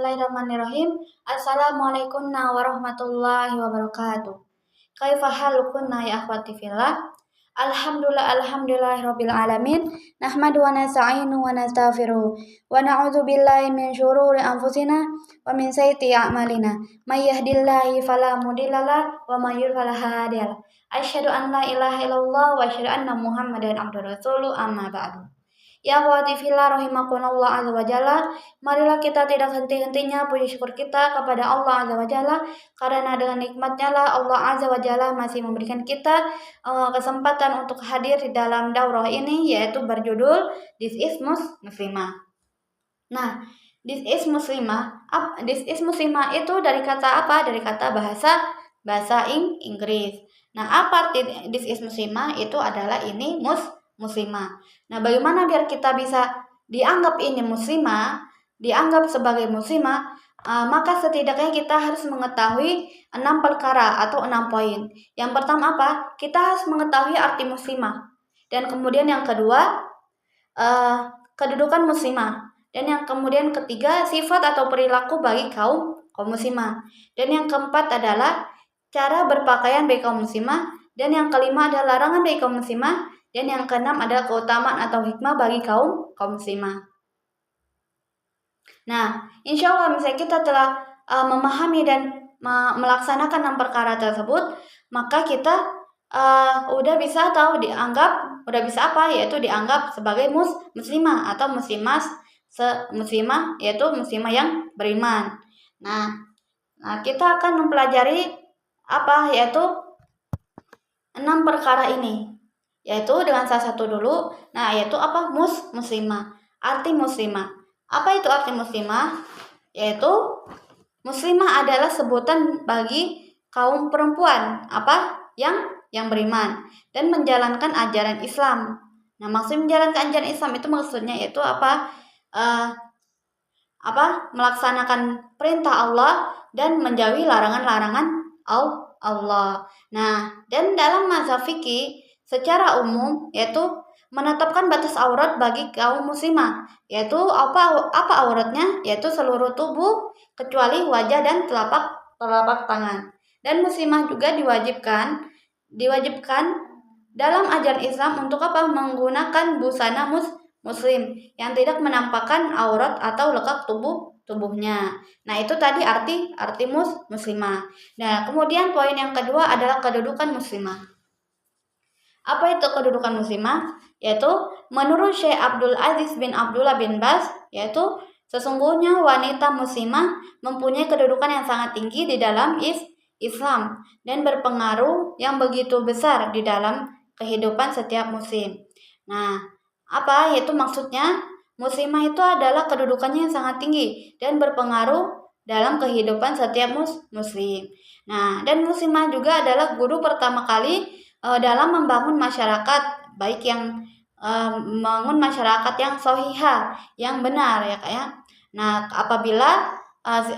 Bismillahirrahmanirrahim. Assalamualaikum warahmatullahi wabarakatuh. Kaifa halukunna ya akhwati fillah? Alhamdulillahirabbil alamin. Nahmadu wa nasta'inu wa nastaghfiruh wa na'udzu billahi min syururi anfusina wa min sayyiati a'malina. May yahdihillahu fala mudhillalah wa may yudhlil fala hadiyalah. Asyhadu an la ilaha illallah wa asyhadu anna Muhammadan abduhu wa rasuluh, amma ba'du. Ya akhwati fillah rahimakumullah azza wa jalla, marilah kita tidak henti-hentinya puji syukur kita kepada Allah azza wa jalla, karena dengan nikmatnya lah Allah azza wa jalla masih memberikan kita kesempatan untuk hadir di dalam daurah ini, yaitu berjudul This is Muslimah. Nah, This is Muslimah itu dari kata apa? Dari kata bahasa Inggris. Nah, apa arti This is Muslimah? Itu adalah ini muslimah. Nah, bagaimana biar kita bisa dianggap ini muslimah, dianggap sebagai muslimah? Maka setidaknya kita harus mengetahui 6 perkara atau 6 poin. Yang pertama apa? Kita harus mengetahui arti muslimah. Dan kemudian yang kedua, kedudukan muslimah. Dan yang kemudian ketiga, sifat atau perilaku bagi kaum muslimah. Dan yang keempat adalah cara berpakaian bagi kaum muslimah. Dan yang kelima adalah larangan bagi kaum muslimah. Dan yang keenam adalah keutamaan atau hikmah bagi kaum muslimah. Nah, insya Allah misalnya kita telah memahami dan melaksanakan 6 perkara tersebut, maka kita udah bisa dianggap sebagai muslimah atau muslimah yaitu muslimah yang beriman. Nah, kita akan mempelajari yaitu 6 perkara ini. Yaitu dengan salah satu dulu, yaitu muslimah. Arti muslimah. Apa itu arti muslimah? Yaitu muslimah adalah sebutan bagi kaum perempuan yang beriman dan menjalankan ajaran Islam. Nah, maksud menjalankan ajaran Islam itu maksudnya yaitu melaksanakan perintah Allah dan menjauhi larangan-larangan Allah. Nah, dan dalam mazhab fikih secara umum yaitu menetapkan batas aurat bagi kaum muslimah, yaitu apa auratnya, yaitu seluruh tubuh kecuali wajah dan telapak tangan. Dan muslimah juga diwajibkan dalam ajaran Islam untuk menggunakan busana muslim yang tidak menampakkan aurat atau lekak tubuhnya. Nah, itu tadi arti muslimah. Nah, kemudian poin yang kedua adalah kedudukan muslimah. Apa itu kedudukan muslimah? Yaitu menurut Syekh Abdul Aziz bin Abdullah bin Baz, yaitu sesungguhnya wanita muslimah mempunyai kedudukan yang sangat tinggi di dalam Islam dan berpengaruh yang begitu besar di dalam kehidupan setiap muslim. Nah, yaitu maksudnya muslimah itu adalah kedudukannya yang sangat tinggi dan berpengaruh dalam kehidupan setiap muslim. Nah, dan muslimah juga adalah guru pertama kali dalam membangun masyarakat, baik yang membangun masyarakat yang sohihah, yang benar ya Kak ya. Nah,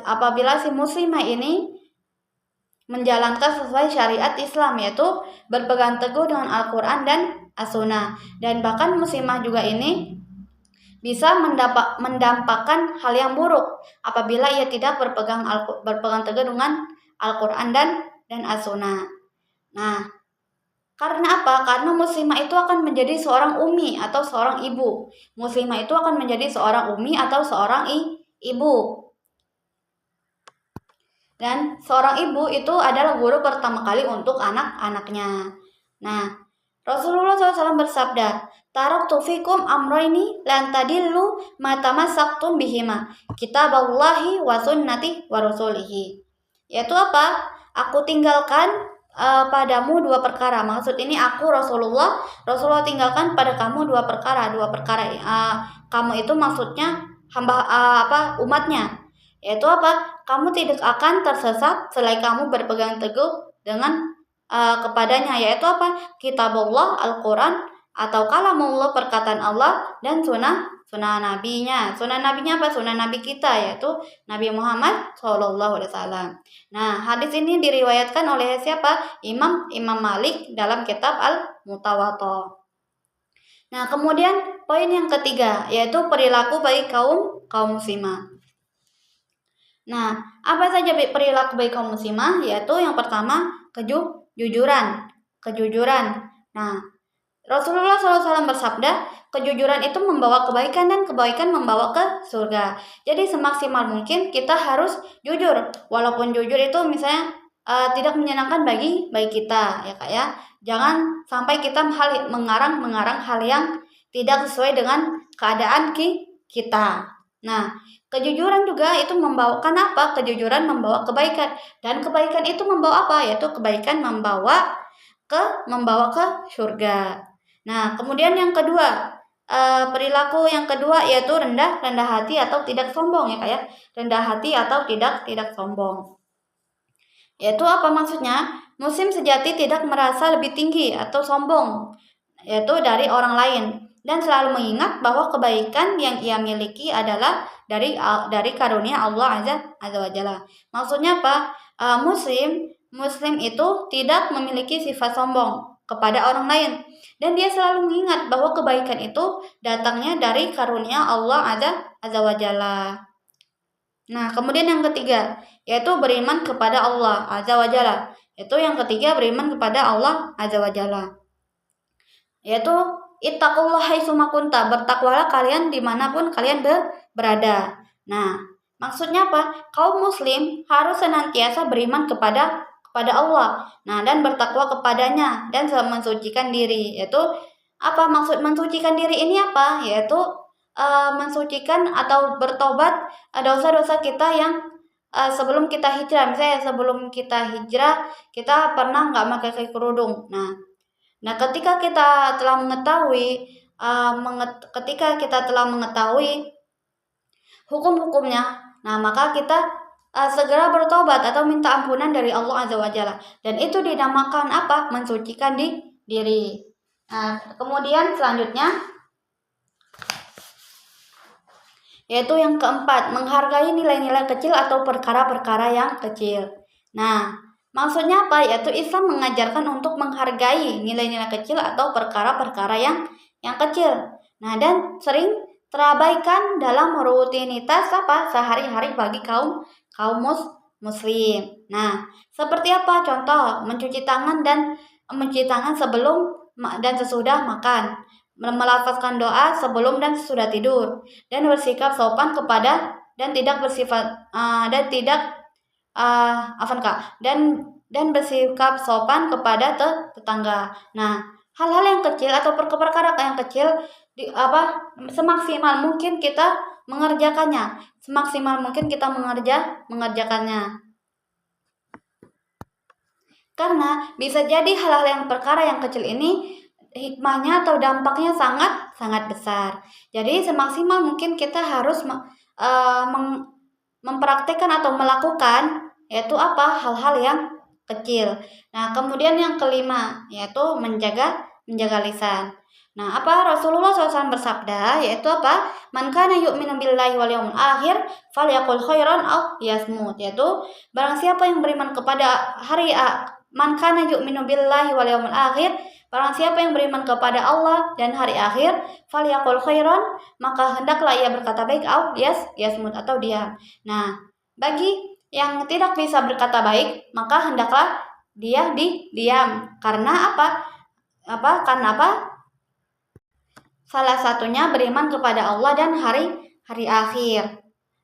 apabila si muslimah ini menjalankan sesuai syariat Islam, yaitu berpegang teguh dengan Al-Quran dan As-Sunnah, dan bahkan muslimah juga ini bisa mendampakkan hal yang buruk apabila ia tidak berpegang teguh dengan Al-Quran dan As-Sunnah. Nah, karena apa? Karena muslimah itu akan menjadi seorang umi atau seorang ibu. Muslimah itu akan menjadi seorang umi atau seorang ibu. Dan seorang ibu itu adalah guru pertama kali untuk anak-anaknya. Nah, Rasulullah SAW bersabda, "Taraktu fikum amroini lan tadillu ma tamassaktum bihima, kitaballahi wa sunnati wa rasulihi." Yaitu apa? Aku tinggalkan padamu 2 perkara. Maksud ini Rasulullah tinggalkan pada kamu 2 perkara. Kamu itu maksudnya umatnya. Yaitu kamu tidak akan tersesat selai kamu berpegang teguh dengan kepadanya, yaitu kitabullah, Al-Quran atau kalamullah, perkataan Allah, dan sunnah nabinya. Sunnah nabinya sunnah nabi kita, yaitu Nabi Muhammad SAW. Nah, hadis ini diriwayatkan oleh siapa? Imam Malik dalam kitab Al-Mutawatta. Nah, kemudian poin yang ketiga yaitu perilaku bagi kaum muslimah. Nah, apa saja perilaku baik kaum muslimah? Yaitu yang pertama kejujuran. Nah, Rasulullah SAW bersabda, kejujuran itu membawa kebaikan dan kebaikan membawa ke surga. Jadi semaksimal mungkin kita harus jujur, walaupun jujur itu misalnya tidak menyenangkan bagi kita, ya Kak ya. Jangan sampai kita mengarang hal yang tidak sesuai dengan keadaan kita. Nah, kejujuran juga itu membawakan apa? Kejujuran membawa kebaikan, dan kebaikan itu membawa apa? Yaitu kebaikan membawa ke surga. Nah, kemudian yang kedua, perilaku yang kedua yaitu rendah hati atau tidak sombong, ya Kak ya. Rendah hati atau tidak sombong. Yaitu apa maksudnya? Muslim sejati tidak merasa lebih tinggi atau sombong yaitu dari orang lain, dan selalu mengingat bahwa kebaikan yang ia miliki adalah dari karunia Allah Azza wa Jalla. Maksudnya apa? Muslim itu tidak memiliki sifat sombong kepada orang lain, dan dia selalu mengingat bahwa kebaikan itu datangnya dari karunia Allah Azza wa Jalla. Nah, kemudian yang ketiga yaitu beriman kepada Allah Azza wa Jalla. Itu yang ketiga, beriman kepada Allah Azza wa Jalla. Yaitu ittaqullah haitsuma kunta, bertakwalah kalian dimanapun kalian berada. Nah, maksudnya apa? Kaum muslim harus senantiasa beriman kepada Allah. Nah, dan bertakwa kepadanya dan mensucikan diri. Yaitu apa maksud mensucikan diri ini apa? Yaitu mensucikan atau bertobat dosa-dosa kita yang sebelum kita hijrah. Misalnya sebelum kita hijrah kita pernah nggak pakai kerudung. Nah, ketika kita telah mengetahui hukum-hukumnya, nah maka kita segera bertobat atau minta ampunan dari Allah Azza wa Jalla, dan itu dinamakan apa? Mensucikan diri. Nah, kemudian selanjutnya yaitu yang keempat, menghargai nilai-nilai kecil atau perkara-perkara yang kecil. Nah, maksudnya apa? Yaitu Islam mengajarkan untuk menghargai nilai-nilai kecil atau perkara-perkara yang kecil. Nah, dan sering terabaikan dalam rutinitas apa? Sehari-hari bagi kaum muslim. Nah, seperti apa? Contoh, mencuci tangan sebelum dan sesudah makan, melafazkan doa sebelum dan sesudah tidur, dan bersikap sopan kepada dan tidak bersifat dan bersikap sopan kepada tetangga. Nah, hal-hal yang kecil atau perkara yang kecil semaksimal mungkin kita mengerjakannya. Karena bisa jadi hal-hal yang perkara yang kecil ini hikmahnya atau dampaknya sangat besar. Jadi semaksimal mungkin kita harus mempraktekkan atau melakukan yaitu apa? Hal-hal yang kecil. Nah, kemudian yang kelima yaitu menjaga lisan. Nah, apa Rasulullah SAW bersabda yaitu apa? Man kana yu'minu billahi wal yawmil akhir falyaqul khairan aw yasmut. Yaitu barang siapa yang beriman kepada man kana yu'minu billahi wal yawmil akhir, barang siapa yang beriman kepada Allah dan hari akhir, falyaqul khairan, maka hendaklah ia berkata baik, aw yasmut atau diam. Nah, bagi yang tidak bisa berkata baik, maka hendaklah dia diam. Karena apa? Salah satunya beriman kepada Allah dan hari akhir.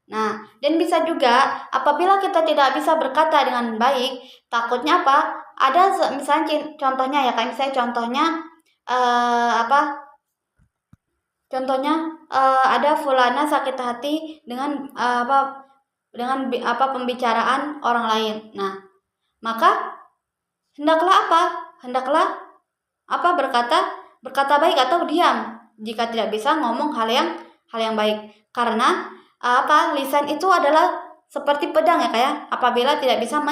Nah, dan bisa juga apabila kita tidak bisa berkata dengan baik, takutnya apa? Ada misalnya contohnya ya, kayak misalnya ada fulana sakit hati dengan pembicaraan orang lain. Nah, maka hendaklah berkata baik atau diam jika tidak bisa ngomong hal yang baik. Karena lisan itu adalah seperti pedang ya kayak apabila tidak bisa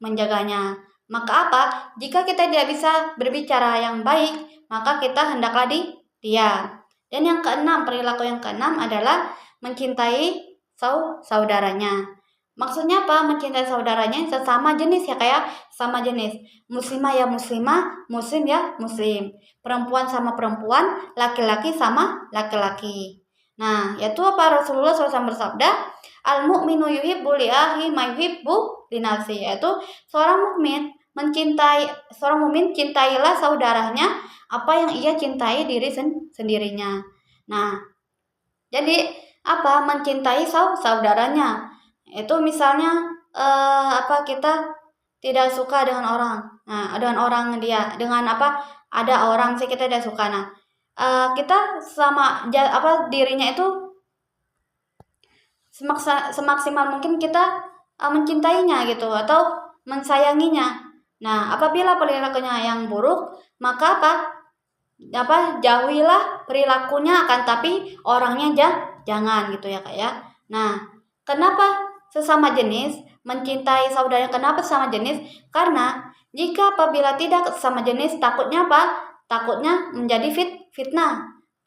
menjaganya. Maka jika kita tidak bisa berbicara yang baik, maka kita hendaklah diam. Dan yang keenam, perilaku yang keenam adalah mencintai saudaranya. Maksudnya apa? Mencintai saudaranya sesama jenis ya kayak sama jenis. Muslimah ya muslimah, muslim ya muslim. Perempuan sama perempuan, laki-laki sama laki-laki. Nah, yaitu apa? Rasulullah SAW bersabda, al-mu'minu yuhibbu li akhi ma yuhibbu li nafsi, yaitu seorang mukmin cintailah saudaranya apa yang ia cintai diri sendirinya. Nah, jadi apa? Mencintai saudaranya. Itu misalnya kita tidak suka dengan orang. Nah, dengan orang dengan apa? Ada orang sih kita tidak suka. Nah, kita sama dirinya itu semaksimal mungkin kita mencintainya gitu atau mensayanginya. Nah, apabila perilakunya yang buruk, maka jauhilah perilakunya, akan tapi orangnya jangan gitu ya Kak ya. Nah, kenapa sesama jenis mencintai saudaranya? Kenapa sesama jenis? Karena jika apabila tidak sesama jenis, takutnya apa? Takutnya menjadi fitnah.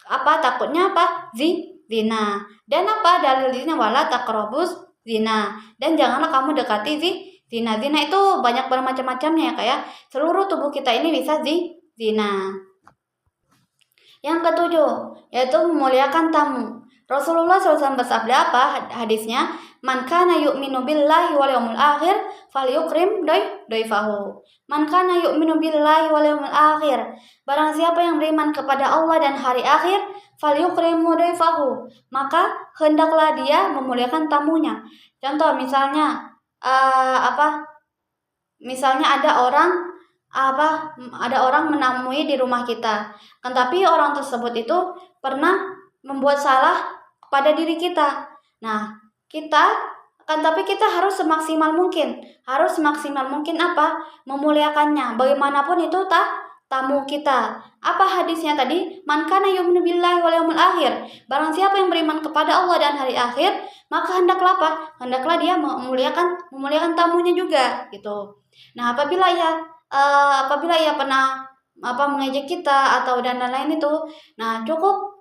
Takutnya apa? Zina. Dan apa dalilnya? Wala taqrabuz zina. Dan janganlah kamu dekati zina. Zina itu banyak bermacam-macamnya ya Kak ya. Seluruh tubuh kita ini bisa zina. Yang ketujuh, yaitu memuliakan tamu. Rasulullah SAW bersabda apa hadisnya? Man kana yu'minu billahi wal yawmil akhir falyukrim daifahu. Man kana yu'minu billahi wal yawmil akhir. Barang siapa yang beriman kepada Allah dan hari akhir, falyukrim daifahu, maka hendaklah dia memuliakan tamunya. Contoh misalnya misalnya ada orang menamui di rumah kita, kan tapi orang tersebut itu pernah membuat salah pada diri kita. Nah, tapi kita harus semaksimal mungkin memuliakannya, bagaimanapun itu tamu kita. Apa hadisnya tadi? Man kana yu'minu billahi wal yawmil akhir. Barang siapa yang beriman kepada Allah dan hari akhir, maka hendaklah dia memuliakan tamunya juga gitu. Nah, apabila ia pernah mengejek kita atau dan lain-lain itu, nah cukup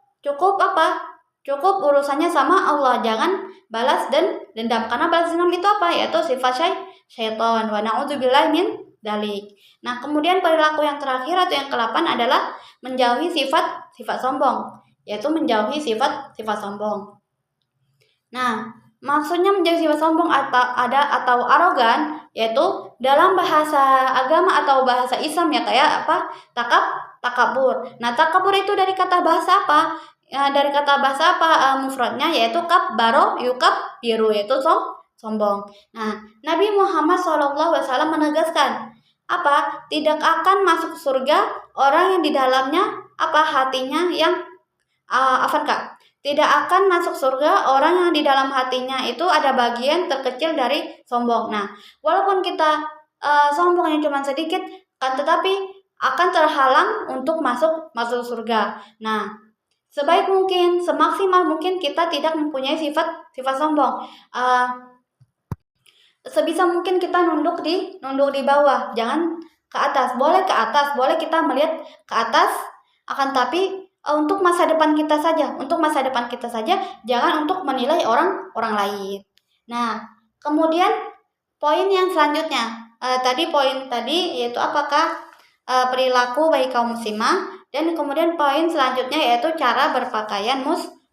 urusannya sama Allah, jangan balas dendam, karena balas dendam itu yaitu sifat syaitan. Wa na'udzubillahi min dalik. Nah, kemudian perilaku yang terakhir atau yang ke-8 adalah menjauhi sifat sombong, yaitu menjauhi sifat sombong. Nah, maksudnya menjauhi sifat sombong atau arogan, yaitu dalam bahasa agama atau bahasa Islam ya kayak takabur. Nah, takabur itu dari kata bahasa apa? Mufradnya yaitu kabbaro yukabbiru, yaitu sombong. Nah, Nabi Muhammad SAW menegaskan tidak akan masuk surga orang yang di dalamnya hatinya yang tidak akan masuk surga orang yang di dalam hatinya itu ada bagian terkecil dari sombong. Nah, walaupun kita sombongnya cuma sedikit, kan tetapi akan terhalang untuk masuk surga. Nah, sebaik mungkin, semaksimal mungkin kita tidak mempunyai sifat sombong. Sebisa mungkin kita nunduk di bawah, jangan ke atas. Boleh ke atas, boleh kita melihat ke atas, akan tapi untuk masa depan kita saja, jangan untuk menilai orang lain. Nah, kemudian poin yang selanjutnya, poin tadi yaitu apakah perilaku bagi kaum muslimah, dan kemudian poin selanjutnya yaitu cara berpakaian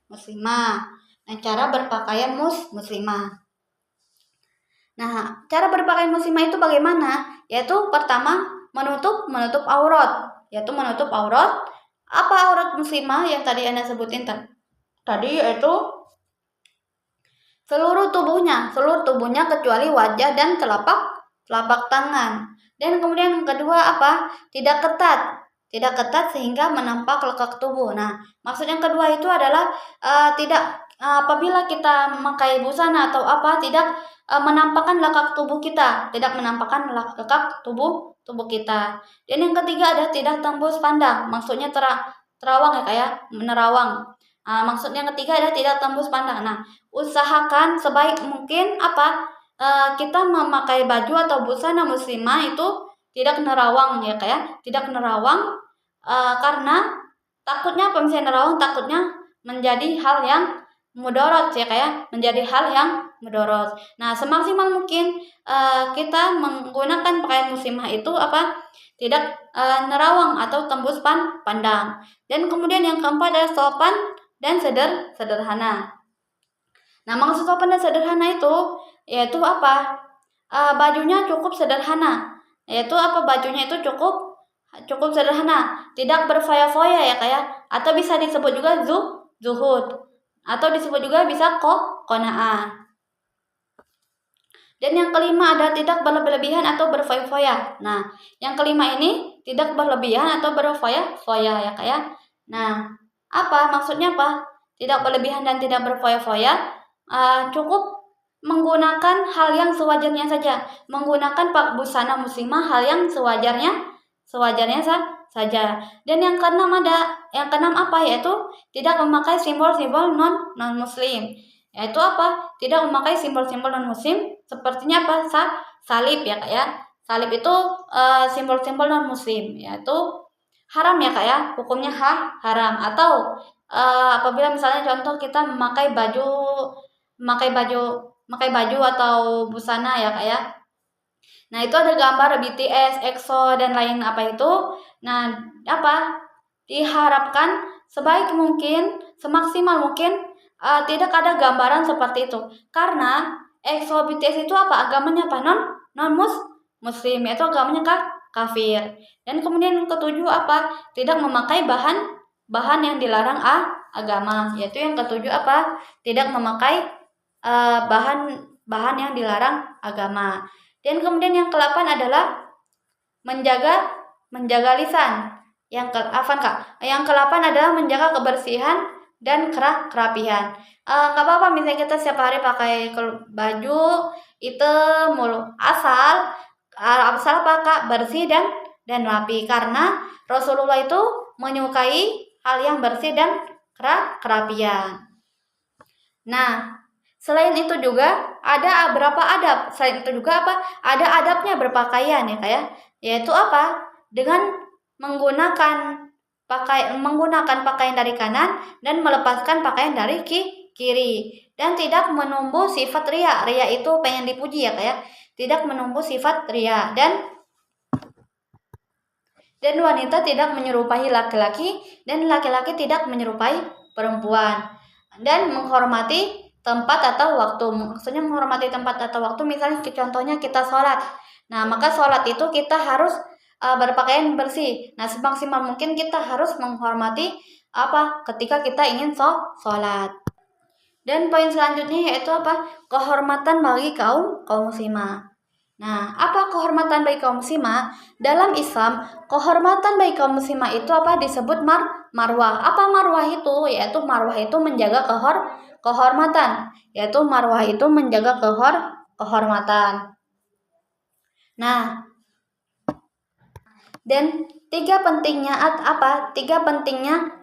muslimah. Nah, cara berpakaian muslimah. Nah, cara berpakaian muslimah itu bagaimana? Yaitu pertama menutup aurat, Apa aurat muslimah yang tadi Anda sebutin tadi? Yaitu seluruh tubuhnya kecuali wajah dan telapak tangan. Dan kemudian yang kedua tidak ketat sehingga menampak lekak tubuh. Nah, maksud yang kedua itu adalah apabila kita memakai busana atau tidak menampakkan lekak tubuh kita, Dan yang ketiga ada tidak tembus pandang, maksudnya terawang ya kayak menerawang. Maksudnya yang ketiga ada tidak tembus pandang. Nah, usahakan sebaik mungkin kita memakai baju atau busana muslimah itu tidak nerawang ya kayak tidak nerawang, karena takutnya misalnya nerawang takutnya menjadi hal yang mudarat ya kayak menjadi hal yang mudarat. Nah, semaksimal mungkin kita menggunakan pakaian muslimah itu tidak nerawang atau tembus pandang. Dan kemudian yang keempat adalah dan sederhana. Nah, maksud sopan dan sederhana itu yaitu apa? Bajunya cukup sederhana. Yaitu apa? Bajunya itu cukup sederhana, tidak berfoya-foya ya kayak, atau bisa disebut juga zuhud, atau disebut juga bisa qanaah. Dan yang kelima ada tidak berlebihan atau berfoya-foya. Nah, yang kelima ini tidak berlebihan atau berfoya-foya ya kayak. Nah, apa maksudnya apa? Tidak berlebihan dan tidak berfoya-foya. Cukup menggunakan hal yang sewajarnya saja, menggunakan busana muslimah hal yang sewajarnya saja. Dan yang keenam apa, yaitu tidak memakai simbol-simbol non muslim. Yaitu apa? Tidak memakai simbol-simbol non muslim, sepertinya apa? Salib ya Kak ya. Salib itu simbol-simbol non muslim, yaitu haram ya Kak ya. Hukumnya haram. Atau apabila misalnya contoh kita memakai baju atau busana ya Kak ya. Nah, itu ada gambar BTS, EXO dan lain apa itu. Nah, apa? Diharapkan sebaik mungkin, semaksimal mungkin tidak ada gambaran seperti itu. Karena EXO, BTS itu apa? Agamanya apa? Non muslim, yaitu agamanya kafir. Dan kemudian yang ketujuh apa? Tidak memakai bahan yang dilarang agama. Yaitu yang ketujuh apa? Tidak memakai bahan yang dilarang agama. Dan kemudian yang ke-8 adalah menjaga lisan. Yang ke-8 adalah menjaga kebersihan dan kerapihan. Nggak apa-apa misalnya kita setiap hari pakai baju hitam mulu, asal apa Kak, bersih dan rapi, karena Rasulullah itu menyukai hal yang bersih dan kerapian. Nah, selain itu juga ada beberapa adab. Selain itu juga apa? Ada adabnya berpakaian ya kayak, yaitu apa? Dengan menggunakan pakaian dari kanan dan melepaskan pakaian dari kiri, dan tidak menumbuh sifat ria. Ria itu pengen dipuji ya kayak, tidak menumbuh sifat ria, dan wanita tidak menyerupai laki-laki dan laki-laki tidak menyerupai perempuan, dan menghormati tempat atau waktu. Maksudnya menghormati tempat atau waktu, misalnya contohnya kita sholat. Nah, maka sholat itu kita harus berpakaian bersih. Nah, semaksimal mungkin kita harus menghormati apa ketika kita ingin sholat. Dan poin selanjutnya yaitu apa? Kehormatan bagi kaum muslimah. Nah, apa kehormatan bagi kaum muslimah? Dalam Islam, kehormatan bagi kaum muslimah itu apa? Disebut marwah. Apa marwah itu? Yaitu marwah itu menjaga kehormatan. Yaitu marwah itu menjaga kehormatan. Nah, dan tiga pentingnya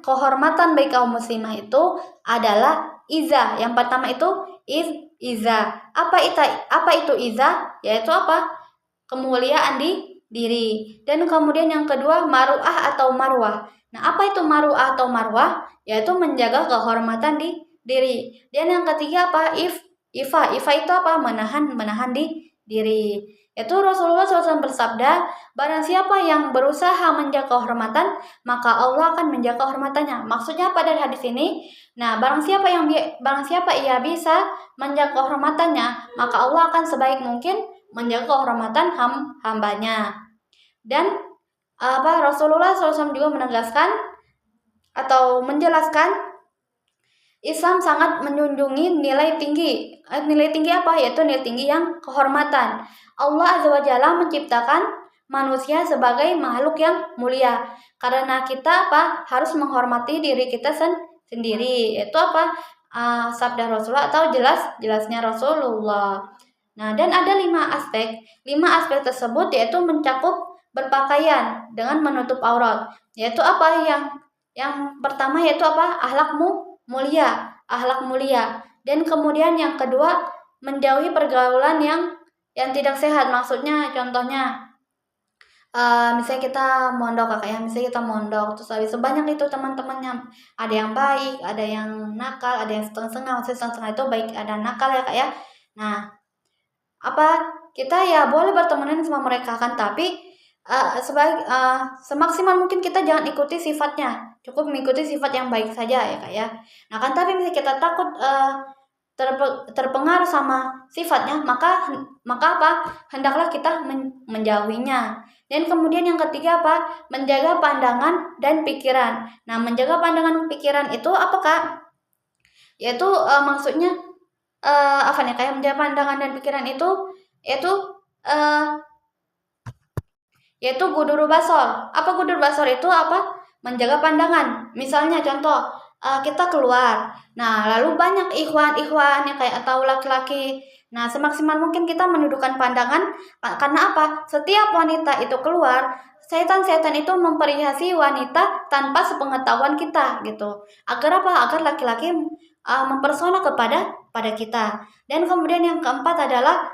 kehormatan bagi kaum muslimah itu adalah izah. Yang pertama itu izah. Apa itu izah? Yaitu apa? Kemuliaan di diri. Dan kemudian yang kedua maruah atau marwah. Nah, apa itu maruah atau marwah? Yaitu menjaga kehormatan di diri. Dan yang ketiga apa? Ifa itu apa? Menahan di diri. Itu Rasulullah SAW bersabda, barang siapa yang berusaha menjaga kehormatan, maka Allah akan menjaga kehormatannya. Maksudnya apa dari hadis ini? Nah, barang siapa ia bisa menjaga kehormatannya, maka Allah akan sebaik mungkin menjaga kehormatan hambanya. Dan Rasulullah SAW juga menegaskan atau menjelaskan, Islam sangat menjunjungi nilai tinggi. Nilai tinggi apa? Yaitu nilai tinggi yang kehormatan. Allah Azza wa Jalla menciptakan manusia sebagai makhluk yang mulia. Karena kita harus menghormati diri kita sendiri. Itu sabda Rasulullah atau jelasnya Rasulullah. Nah, dan ada 5 aspek. 5 aspek tersebut yaitu mencakup berpakaian dengan menutup aurat. Yaitu apa? Yang pertama yaitu apa? Akhlak mulia. Dan kemudian yang kedua, menjauhi pergaulan yang tidak sehat. Maksudnya contohnya misalnya kita mondok terus habis itu banyak itu teman-temannya, ada yang baik, ada yang nakal, ada yang setengah-setengah. Maksudnya setengah itu baik, ada nakal ya Kak ya. Nah, kita ya boleh bertemanan sama mereka kan, tapi semaksimal mungkin kita jangan ikuti sifatnya, cukup mengikuti sifat yang baik saja ya Kak ya. Nah kan tapi misalnya kita takut terpengaruh sama sifatnya, maka apa? Hendaklah kita menjauhinya. Dan kemudian yang ketiga apa? Menjaga pandangan dan pikiran. Nah, menjaga pandangan pikiran itu apa Kak? Yaitu maksudnya apa nih? Kayak menjaga pandangan dan pikiran itu yaitu yaitu guduru basor. Apa guduru basor itu apa? Menjaga pandangan. Misalnya contoh, kita keluar. Nah, lalu banyak ikhwan-ikhwan yang kayak atau laki-laki. Nah, semaksimal mungkin kita menundukkan pandangan karena apa? Setiap wanita itu keluar, setan-setan itu memperhiasi wanita tanpa sepengetahuan kita gitu. Agar apa? Agar laki-laki mempersona pada kita. Dan kemudian yang keempat adalah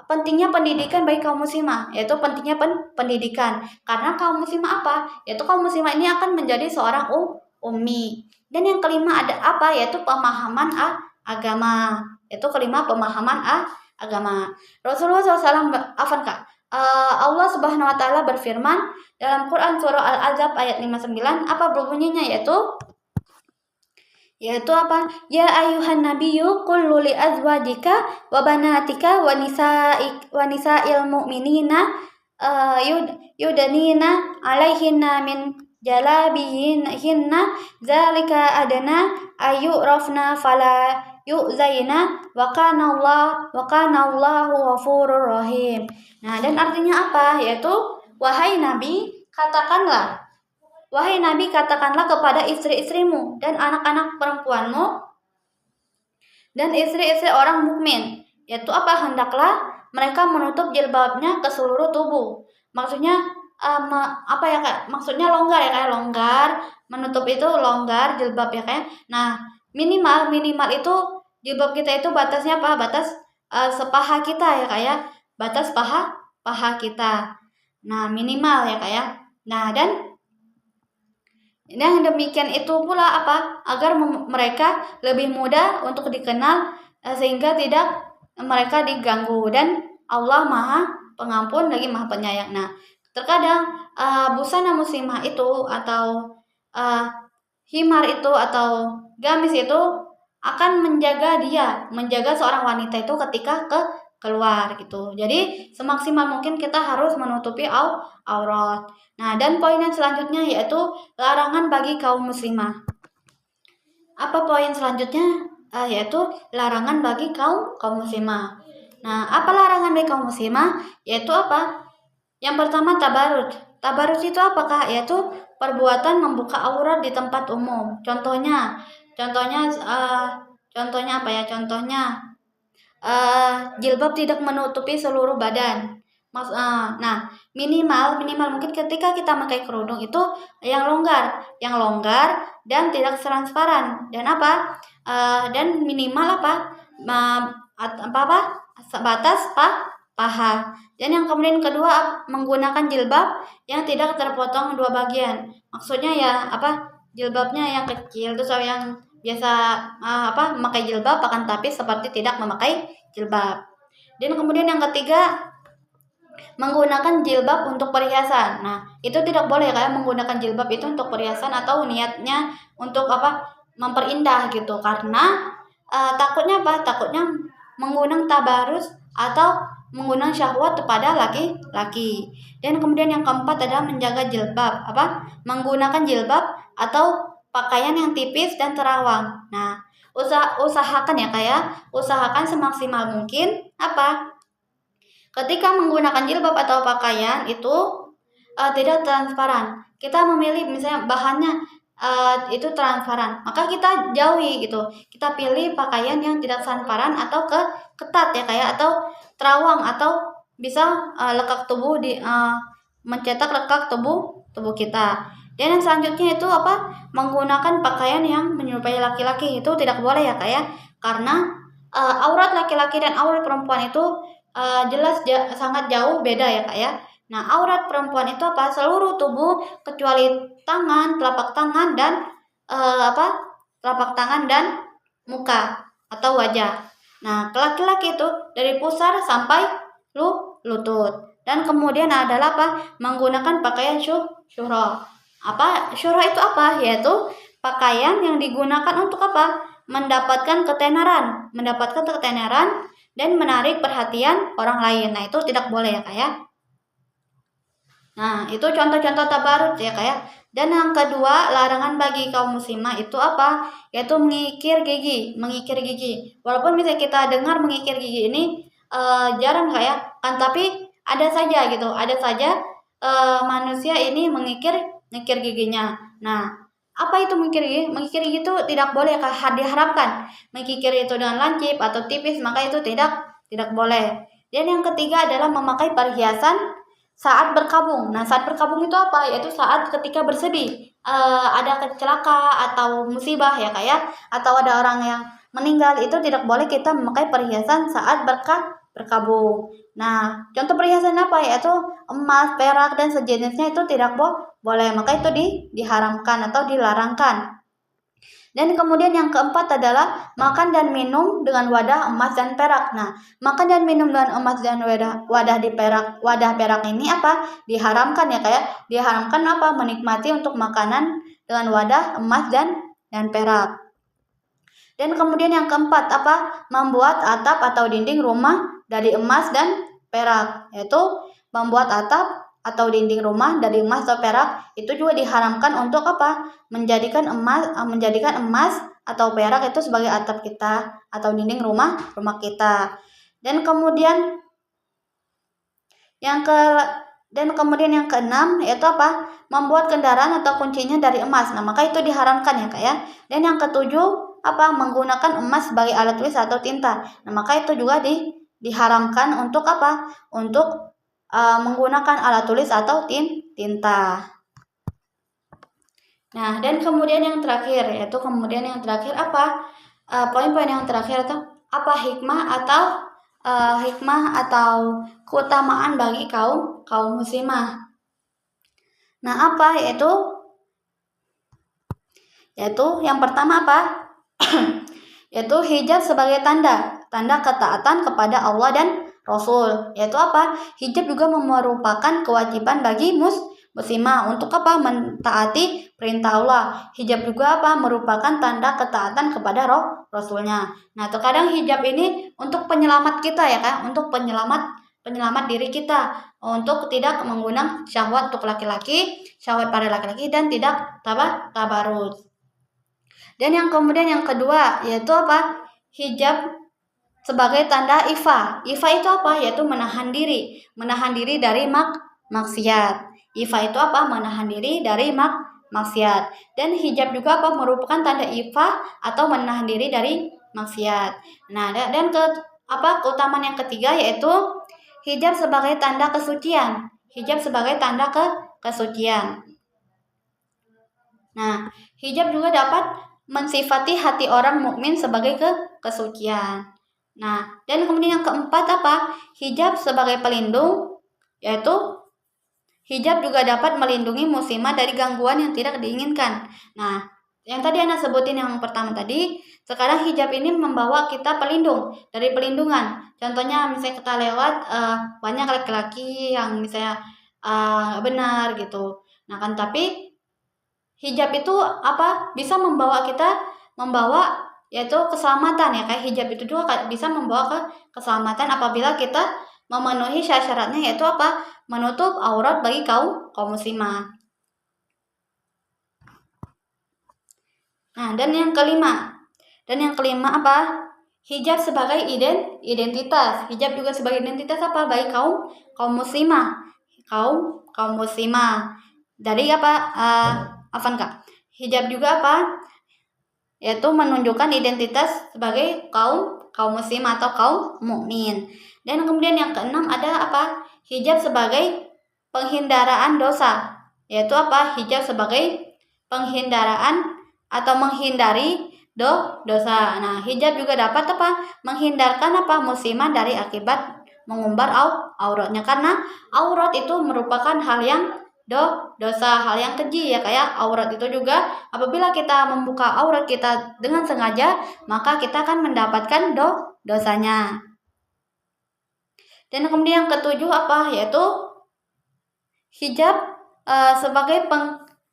pentingnya pendidikan bagi kaum muslimah, yaitu pentingnya pendidikan. Karena kaum muslimah apa? Yaitu kaum muslimah ini akan menjadi seorang ummi. Dan yang kelima ada apa? Yaitu pemahaman agama. Yaitu kelima pemahaman agama. Rasulullah SAW afan Kak. Allah Subhanahu wa taala berfirman dalam Quran surah Al-Ahzab ayat 59, apa berbunyinya yaitu apa? Ya ayuhan nabiyyu qul li azwajika wa banatika wa nisa'il mu'minina yudanina alaihinna min jalabihinna zalika adana ayyurafna fala yu'zaina wa kana Allahu ghafurur rahim. Nah, dan artinya apa? Yaitu wahai nabi, katakanlah kepada istri-istrimu dan anak-anak perempuanmu dan istri-istri orang mukmin, yaitu apa? Hendaklah mereka menutup jilbabnya ke seluruh tubuh. Maksudnya apa ya Kak? Maksudnya longgar ya Kak, longgar, menutup itu longgar jilbab ya Kak. Nah, minimal itu jilbab kita itu batasnya apa? Batas sepaha kita ya Kak ya. Batas paha kita. Nah, minimal ya Kak ya. Nah, dan yang demikian itu pula apa? Agar mereka lebih mudah untuk dikenal sehingga tidak mereka diganggu, dan Allah Maha Pengampun lagi Maha Penyayang. Nah, terkadang busana muslimah itu atau himar itu atau gamis itu akan menjaga seorang wanita itu ketika keluar gitu. Jadi semaksimal mungkin kita harus menutupi aurat. Nah, dan poin yang selanjutnya yaitu larangan bagi kaum muslimah. Apa poin selanjutnya? Yaitu larangan bagi kaum muslimah. Nah, apa larangan bagi kaum muslimah? Yaitu apa? Yang pertama tabarruj. Tabarruj itu apakah? Yaitu perbuatan membuka aurat di tempat umum. Contohnya apa ya? Contohnya jilbab tidak menutupi seluruh badan. Nah, minimal mungkin ketika kita pakai kerudung itu yang longgar dan tidak transparan, dan apa? Dan minimal batas paha. Dan yang kemudian kedua, menggunakan jilbab yang tidak terpotong dua bagian. Maksudnya ya apa? Jilbabnya yang kecil, terus yang biasa memakai jilbab akan tapi seperti tidak memakai jilbab. Dan kemudian yang ketiga, menggunakan jilbab untuk perhiasan. Nah, itu tidak boleh kayak menggunakan jilbab itu untuk perhiasan atau niatnya untuk memperindah gitu. Karena takutnya Takutnya menggunakan tabarus atau menggunakan syahwat kepada laki-laki. Dan kemudian yang keempat adalah menjaga jilbab, menggunakan jilbab atau pakaian yang tipis dan terawang. Nah, usahakan ya usahakan semaksimal mungkin ketika menggunakan jilbab atau pakaian itu tidak transparan. Kita memilih misalnya bahannya itu transparan, maka kita jauhi gitu. Kita pilih pakaian yang tidak transparan atau ketat ya atau terawang atau bisa lekak tubuh mencetak lekak tubuh kita. Dan yang selanjutnya itu menggunakan pakaian yang menyerupai laki-laki, itu tidak boleh ya karena aurat laki-laki dan aurat perempuan itu jelas sangat jauh beda ya. Nah, aurat perempuan itu seluruh tubuh kecuali tangan, telapak tangan dan muka atau wajah. Nah, laki-laki itu dari pusar sampai lutut. Dan kemudian adalah apa? Menggunakan pakaian syuhra. Syuhra itu apa? Yaitu pakaian yang digunakan untuk apa? Mendapatkan ketenaran dan menarik perhatian orang lain. Nah, itu tidak boleh ya Kak ya. Nah, itu contoh-contoh tabarut ya Kak ya. Dan yang kedua, larangan bagi kaum muslimah itu apa? Yaitu mengikir gigi. Walaupun misalnya kita dengar mengikir gigi ini jarang Kak ya. Kan tapi ada saja gitu. Ada saja manusia ini mengikir giginya. Nah, apa itu mengikir gigi? Mengikir gigi itu tidak boleh Kak, diharamkan. Mengikir itu dengan lancip atau tipis, maka itu tidak boleh. Dan yang ketiga adalah memakai perhiasan saat berkabung. Nah, saat berkabung itu apa? Yaitu saat ketika bersedih, ada kecelaka atau musibah ya Kak ya, atau ada orang yang meninggal, itu tidak boleh kita memakai perhiasan saat berkabung. Nah, contoh perhiasan apa? Yaitu emas, perak, dan sejenisnya itu tidak boleh. Maka itu diharamkan atau dilarangkan. Dan kemudian yang keempat adalah makan dan minum dengan wadah emas dan perak. Nah, makan dan minum dengan emas dan wadah perak ini apa? Diharamkan ya kayak diharamkan apa? Menikmati untuk makanan dengan wadah emas dan perak. Dan kemudian yang keempat apa? Membuat atap atau dinding rumah dari emas dan perak. Yaitu membuat atap atau dinding rumah dari emas atau perak itu juga diharamkan untuk apa? Menjadikan emas atau perak itu sebagai atap kita atau dinding rumah kita. Dan kemudian yang keenam yaitu apa? Membuat kendaraan atau kuncinya dari emas. Nah, maka itu diharamkan ya Kak ya. Dan yang ketujuh apa? Menggunakan emas sebagai alat tulis atau tinta. Nah, maka itu juga diharamkan untuk apa? Untuk menggunakan alat tulis atau tinta. Nah, dan kemudian yang terakhir apa? Poin-poin yang terakhir itu apa? Hikmah atau keutamaan bagi kaum muslimah. Nah, apa? Yaitu yang pertama apa? Yaitu hijab sebagai tanda ketaatan kepada Allah dan Rasul. Yaitu apa? Hijab juga merupakan kewajiban bagi muslimah untuk apa? Mentaati perintah Allah. Hijab juga apa? Merupakan tanda ketaatan kepada Rasulnya. Nah, terkadang hijab ini untuk penyelamat kita ya kan? Untuk penyelamat diri kita, untuk tidak menggunakan syahwat untuk laki-laki, syahwat pada laki-laki, dan tidak tabarut. Dan yang kemudian yang kedua yaitu apa? Hijab sebagai tanda ifa. Ifa itu apa? Yaitu menahan diri dari maksiat. Ifa itu apa? Menahan diri dari maksiat. Dan hijab juga apa? Merupakan tanda ifa atau menahan diri dari maksiat. Nah, dan keutamaan yang ketiga yaitu hijab sebagai tanda kesucian. Kesucian. Nah, hijab juga dapat mensifati hati orang mukmin sebagai kesucian. Nah, dan kemudian yang keempat apa? Hijab sebagai pelindung, yaitu hijab juga dapat melindungi muslimah dari gangguan yang tidak diinginkan. Nah, yang tadi Ana sebutin yang pertama tadi, sekarang hijab ini membawa kita dari pelindungan. Contohnya misalnya kita lewat banyak laki-laki yang misalnya benar gitu. Nah, kan tapi hijab itu apa? Bisa membawa yaitu keselamatan ya. Kayak hijab itu juga bisa membawa keselamatan apabila kita memenuhi syarat-syaratnya, yaitu apa? Menutup aurat bagi kaum muslimah. Nah, dan yang kelima apa? Hijab sebagai identitas. Hijab juga sebagai identitas apa? Bagi kaum muslimah. Kaum muslimah. Dari apa? Hijab juga apa? Yaitu menunjukkan identitas sebagai kaum muslim atau kaum mukmin. Dan kemudian yang keenam ada apa? Hijab sebagai penghindaraan dosa. Yaitu apa? Hijab sebagai penghindaraan atau menghindari dosa. Nah, hijab juga dapat apa? Menghindarkan apa? Muslimah dari akibat mengumbar auratnya, karena aurat itu merupakan hal yang dosa, hal yang keji ya kayak aurat itu juga apabila kita membuka aurat kita dengan sengaja, maka kita akan mendapatkan dosanya. Dan kemudian yang ketujuh apa? Yaitu hijab sebagai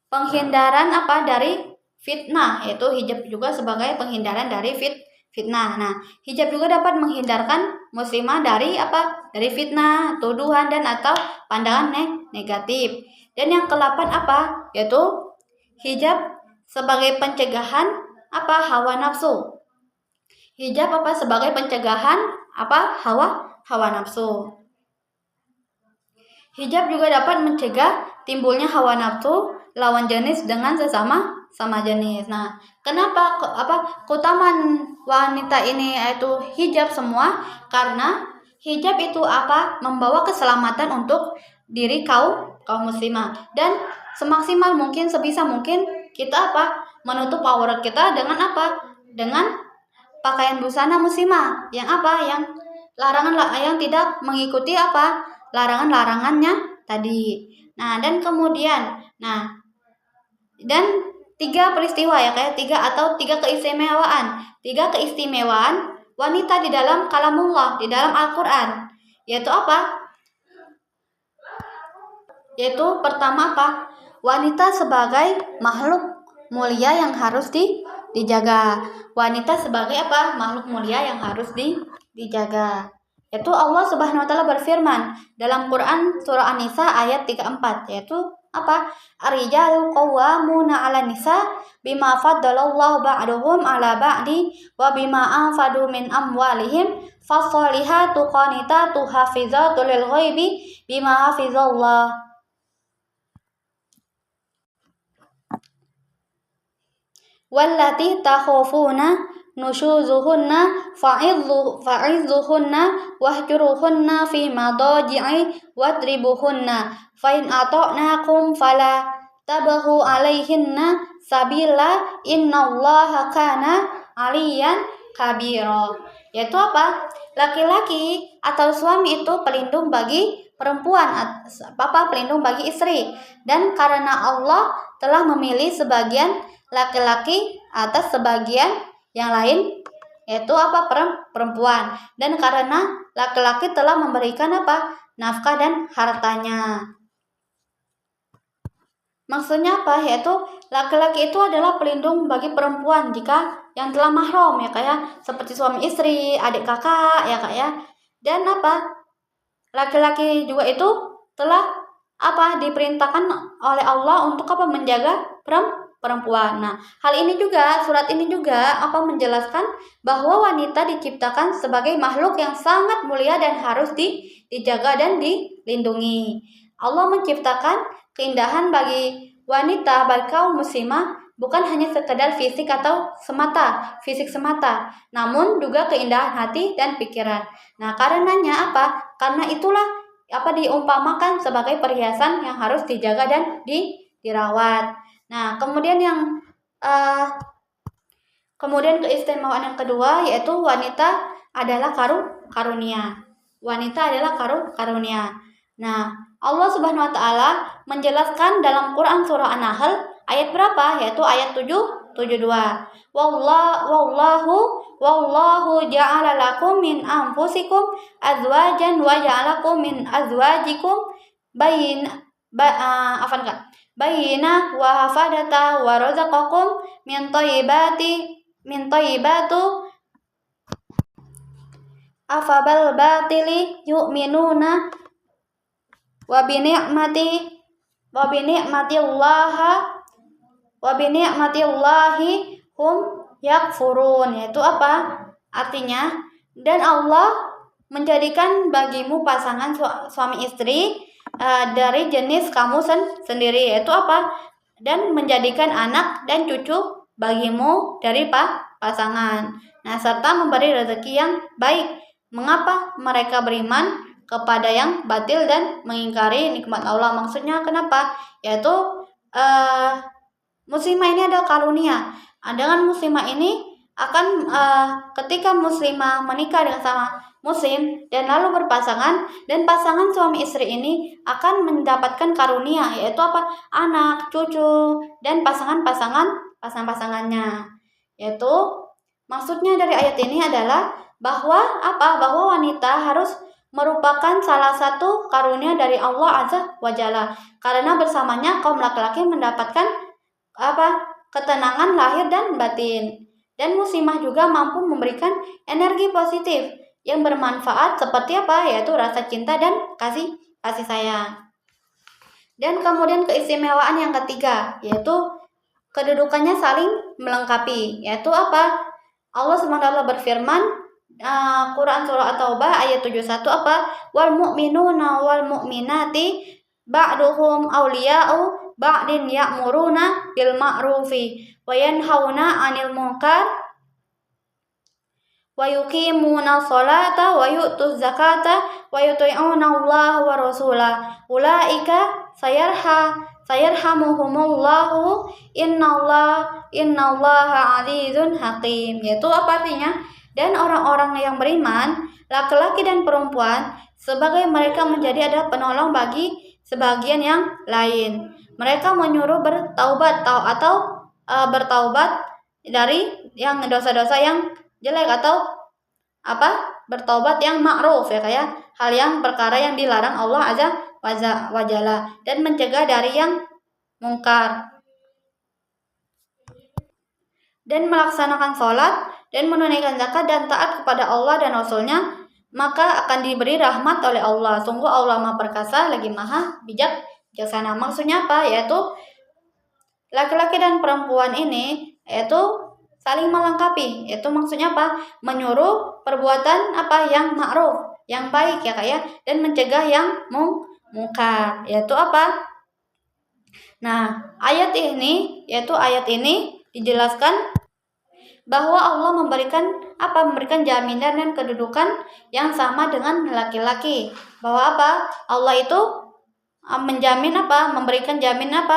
penghindaran apa? Dari fitnah, yaitu hijab juga sebagai penghindaran dari fitnah. Nah, hijab juga dapat menghindarkan muslimah dari apa? Dari fitnah, tuduhan dan atau pandangan negatif. Dan yang ke-8 apa? Yaitu hijab sebagai pencegahan apa? Hawa nafsu. Hijab apa? Sebagai pencegahan apa? Hawa nafsu. Hijab juga dapat mencegah timbulnya hawa nafsu lawan jenis dengan sama jenis. Nah, kenapa keutamaan wanita ini yaitu hijab semua? Karena hijab itu apa? Membawa keselamatan untuk diri kaum muslimah, dan semaksimal mungkin, sebisa mungkin kita apa? Menutup aurat kita dengan apa? Dengan pakaian busana muslimah yang apa? Yang yang tidak mengikuti apa? Larangan-larangannya tadi. Nah, dan kemudian dan 3 peristiwa ya, kayak 3 keistimewaan. 3 keistimewaan wanita di dalam kalamullah, di dalam Al-Qur'an. Yaitu apa? Yaitu pertama apa? Wanita sebagai makhluk mulia yang harus dijaga. Wanita sebagai apa? Makhluk mulia yang harus dijaga. Yaitu Allah Subhanahu wa taala berfirman dalam Quran surah An-Nisa ayat 34, yaitu apa? Ar-rijalu qawwamuna 'alan nisa bima faddalallahu ba'dahum 'ala ba'di wa bima anfadu min amwalihim fas-solihatu qanitatu hafizatu lil ghaibi bima hafizallah. Wallati takhafuna nusyuzuhunna fa'idzuhunna wahjuruhunna fi madaji'i wadribuhunna fa in ata'nakum fala tabghu 'alaihinna sabila innallaha kana 'aliyan kabira. Yaitu apa? Laki-laki atau suami itu pelindung bagi perempuan, pelindung bagi istri, dan karena Allah telah memilih sebagian laki-laki atas sebagian yang lain, yaitu apa? Perempuan, dan karena laki-laki telah memberikan apa? Nafkah dan hartanya. Maksudnya apa? Yaitu laki-laki itu adalah pelindung bagi perempuan jika yang telah mahram ya kayak seperti suami istri, adik kakak ya kak ya. Dan apa? Laki-laki juga itu telah apa? Diperintahkan oleh Allah untuk apa? Menjaga perempuan. Nah, hal ini juga, surat ini juga apa? Menjelaskan bahwa wanita diciptakan sebagai makhluk yang sangat mulia dan harus dijaga dan dilindungi. Allah menciptakan keindahan bagi wanita, bagi kaum muslimah, bukan hanya sekedar fisik semata, namun juga keindahan hati dan pikiran. Nah, karenanya apa? Karena itulah apa diumpamakan sebagai perhiasan yang harus dijaga dan dirawat. Nah, kemudian kemudian keistimewaan yang kedua yaitu wanita adalah karunia. Wanita adalah karunia. Nah, Allah Subhanahu wa taala menjelaskan dalam Quran surah An-Nahl ayat berapa? Yaitu ayat 72. Wallahu ja'ala lakum min anfusikum azwajan wa ja'alakum min azwajikum bayina wa hafadata wa razaqakum min thayyibatu afabal batili yu'minuna wa binikmatillahi hum yakfurun. Yaitu apa? Artinya, dan Allah menjadikan bagimu pasangan suami istri dari jenis kamu sendiri, yaitu apa? Dan menjadikan anak dan cucu bagimu dari pasangan. Nah, serta memberi rezeki yang baik. Mengapa mereka beriman kepada yang batil dan mengingkari nikmat Allah? Maksudnya kenapa? Yaitu muslimah ini adalah karunia. Dengan muslimah ini akan ketika muslimah menikah dengan sama muslim dan lalu berpasangan, dan pasangan suami istri ini akan mendapatkan karunia, yaitu apa? Anak, cucu, dan pasangannya. Yaitu maksudnya dari ayat ini adalah bahwa apa? Bahwa wanita harus merupakan salah satu karunia dari Allah Azza wa Jalla. Karena bersamanya kaum laki-laki mendapatkan ketenangan lahir dan batin. Dan muslimah juga mampu memberikan energi positif yang bermanfaat seperti yaitu rasa cinta dan kasih sayang. Dan kemudian keistimewaan yang ketiga yaitu kedudukannya saling melengkapi, yaitu Allah SWT berfirman, Quran surah At-Taubah ayat 71 wal mu'minuna wal mu'minati ba'duhum awliya'u ba'din ya'muruna bil ma'rufi wa yanhauna 'anil munkar wa yuqimuna sholata wa yu'tuz zakata wa yuti'una Allah wa rasulah ulaika sayarhamuhumullahu innallaha azizun hakim. Yaitu artinya, dan orang-orang yang beriman, laki-laki dan perempuan, sebagai mereka menjadi ada penolong bagi sebagian yang lain. Mereka menyuruh bertaubat atau bertaubat dari yang dosa-dosa yang jelek atau bertaubat yang ma'ruf, ya kayak hal yang perkara yang dilarang Allah Azza wa Jalla, dan mencegah dari yang mungkar, dan melaksanakan sholat dan menunaikan zakat dan taat kepada Allah dan Rasulnya, maka akan diberi rahmat oleh Allah. Sungguh Allah Maha Perkasa lagi Maha bijaksana. Maksudnya yaitu laki-laki dan perempuan ini yaitu saling melengkapi. Yaitu maksudnya menyuruh perbuatan yang ma'ruf, yang baik, ya Kak ya, dan mencegah yang mungkar. Yaitu Nah, ayat ini dijelaskan bahwa Allah memberikan jaminan dan kedudukan yang sama dengan laki-laki. Bahwa Allah itu menjamin memberikan jaminan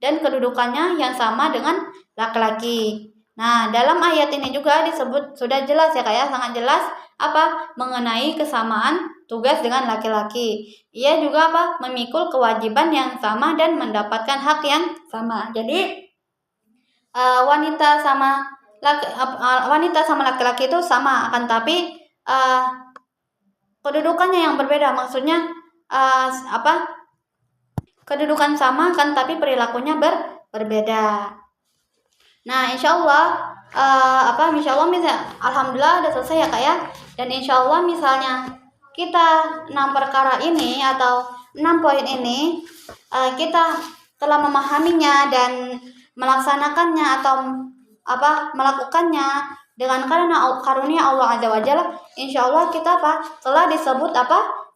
dan kedudukannya yang sama dengan laki-laki. Nah, dalam ayat ini juga disebut sudah jelas, ya Kak ya, sangat jelas mengenai kesamaan tugas dengan laki-laki. Ia juga memikul kewajiban yang sama dan mendapatkan hak yang sama. Jadi wanita sama laki-laki itu sama, akan tapi kedudukannya yang berbeda. Maksudnya kedudukan sama kan tapi perilakunya berbeda. Nah, insyaallah alhamdulillah udah selesai, ya Kak ya. Dan insyaallah misalnya kita 6 perkara ini atau 6 poin ini kita telah memahaminya dan melaksanakannya atau melakukannya dengan karunia Allah Azza wa Jalla, insyaallah kita telah disebut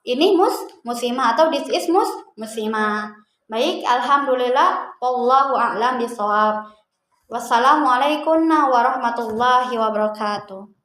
ini muslimah atau this is muslimah. Baik, alhamdulillah, wallahu a'lam bishawab. Wassalamualaikum warahmatullahi wabarakatuh.